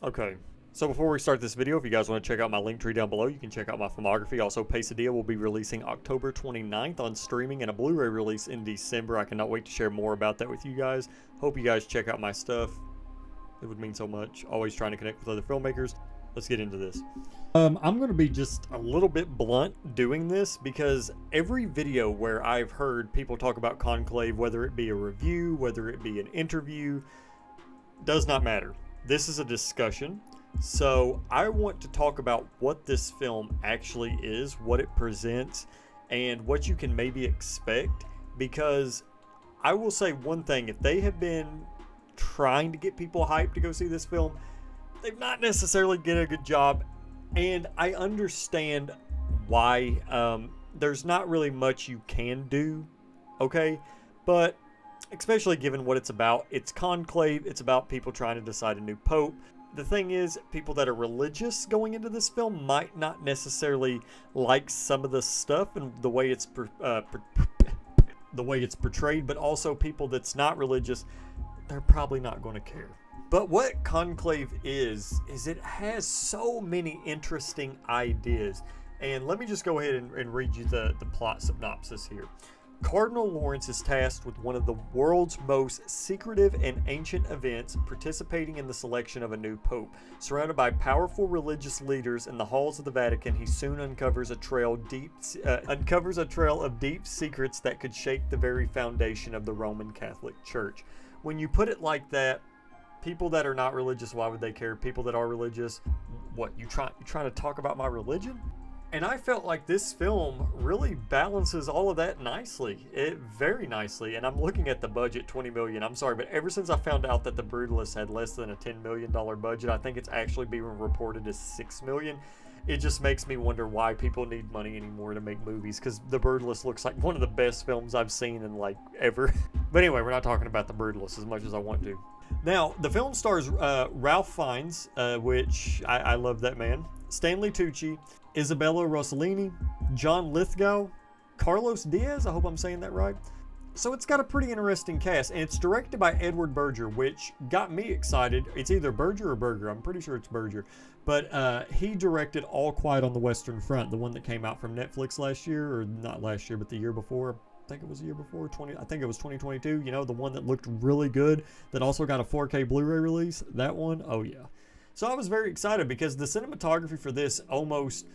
Okay, so before we start this video, if you guys want to check out my link tree down below, you can check out my filmography. Also, Pesadilla will be releasing October 29th on streaming and a Blu-ray release in December. I cannot wait to share more about that with you guys. Hope you guys check out my stuff. It would mean so much. Always trying to connect with other filmmakers. Let's get into this. I'm going to be just a little bit blunt doing this because every video where I've heard people talk about Conclave, whether it be a review, whether it be an interview, does not matter. This is a discussion. So I want to talk about what this film actually is, what it presents, and what you can maybe expect. Because I will say one thing, if they have been trying to get people hyped to go see this film, they've not necessarily did a good job. And I understand why. There's not really much you can do, okay? But especially given what it's about, it's Conclave, it's about people trying to decide a new pope. The thing is, people that are religious going into this film might not necessarily like some of the stuff and the way it's portrayed, but also people that's not religious, they're probably not going to care. But what Conclave is it has so many interesting ideas. And let me just go ahead and read you the plot synopsis here. Cardinal Lawrence is tasked with one of the world's most secretive and ancient events, participating in the selection of a new pope. Surrounded by powerful religious leaders in the halls of the Vatican, he soon uncovers a trail of deep secrets that could shake the very foundation of the Roman Catholic Church. When you put it like that, people that are not religious, why would they care? People that are religious, what, you trying to talk about my religion? And I felt like this film really balances all of that nicely. Very nicely. And I'm looking at the budget, $20 million. I'm sorry, but ever since I found out that The Brutalist had less than a $10 million budget, I think it's actually being reported as $6 million. It just makes me wonder why people need money anymore to make movies, because The Brutalist looks like one of the best films I've seen in like ever. But anyway, we're not talking about The Brutalist as much as I want to. Now, the film stars Ralph Fiennes, which I love that man, Stanley Tucci, Isabella Rossellini, John Lithgow, Carlos Diaz, I hope I'm saying that right. So it's got a pretty interesting cast, and it's directed by Edward Berger, which got me excited. It's either Berger or Berger, I'm pretty sure it's Berger. But he directed All Quiet on the Western Front, the one that came out from Netflix last year, or not last year, but the year before. I think it was the year before, I think it was 2022, you know, the one that looked really good, that also got a 4K Blu-ray release, that one, oh yeah. So I was very excited because the cinematography for this almost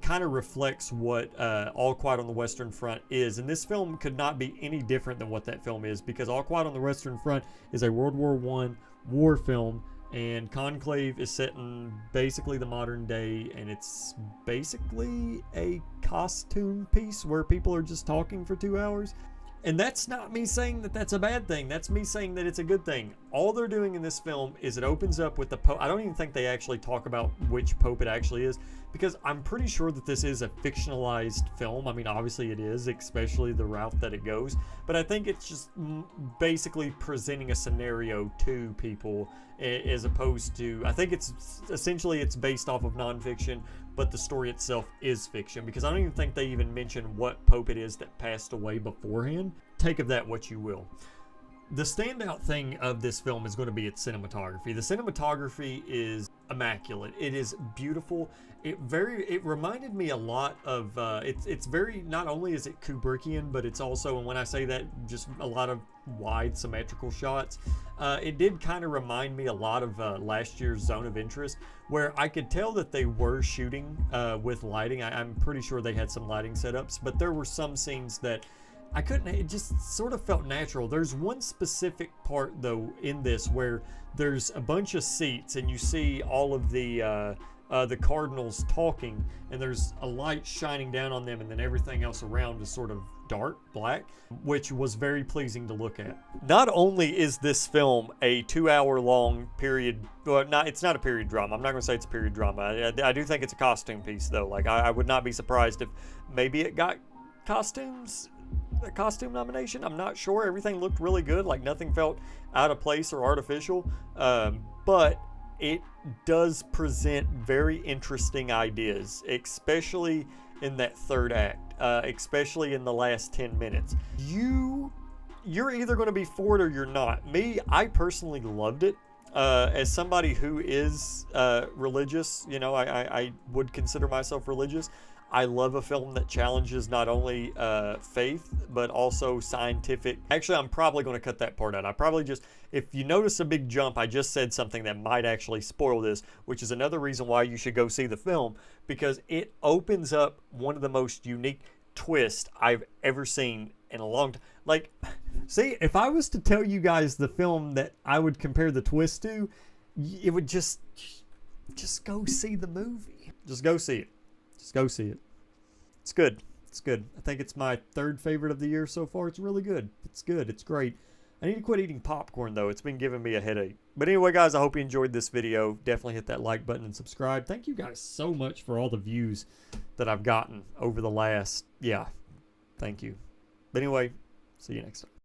kind of reflects what All Quiet on the Western Front is. And this film could not be any different than what that film is, because All Quiet on the Western Front is a World War I war film, and Conclave is set in basically the modern day, and it's basically a costume piece where people are just talking for 2 hours. And that's not me saying that that's a bad thing. That's me saying that it's a good thing. All they're doing in this film is it opens up with the Pope. I don't even think they actually talk about which Pope it actually is, because I'm pretty sure that this is a fictionalized film. I mean, obviously it is, especially the route that it goes. But I think it's just basically presenting a scenario to people, as opposed to, I think it's essentially it's based off of nonfiction, but the story itself is fiction, because I don't even think they even mention what Pope it is that passed away beforehand. Take of that what you will. The standout thing of this film is going to be its cinematography. The cinematography is immaculate. It is beautiful. It reminded me a lot of it's very, not only is it Kubrickian, but it's also, and when I say that, just a lot of wide symmetrical shots. It did kind of remind me a lot of last year's Zone of Interest, where I could tell that they were shooting with lighting. I'm pretty sure they had some lighting setups, but there were some scenes that I couldn't, it just sort of felt natural. There's one specific part though in this where there's a bunch of seats and you see all of the cardinals talking, and there's a light shining down on them, and then everything else around is sort of dark black, which was very pleasing to look at. Not only is this film a 2-hour long period, well, it's not a period drama. I'm not going to say it's a period drama. I do think it's a costume piece though. Like I would not be surprised if maybe it got a costume nomination. I'm not sure. Everything looked really good. Like nothing felt out of place or artificial. But it does present very interesting ideas, especially in that third act, especially in the last 10 minutes. You're either going to be for it or you're not. Me, I personally loved it. As somebody who is religious, you know, I would consider myself religious. I love a film that challenges not only faith, but also scientific. Actually, I'm probably going to cut that part out. I probably just, if you notice a big jump, I just said something that might actually spoil this, which is another reason why you should go see the film, because it opens up one of the most unique twists I've ever seen in a long time. Like, see, if I was to tell you guys the film that I would compare the twist to, it would just go see the movie. Just go see it. Just go see it. It's good. It's good. I think it's my third favorite of the year so far. It's really good. It's good. It's great. I need to quit eating popcorn, though. It's been giving me a headache. But anyway, guys, I hope you enjoyed this video. Definitely hit that like button and subscribe. Thank you guys so much for all the views that I've gotten over the last, yeah, thank you. But anyway, see you next time.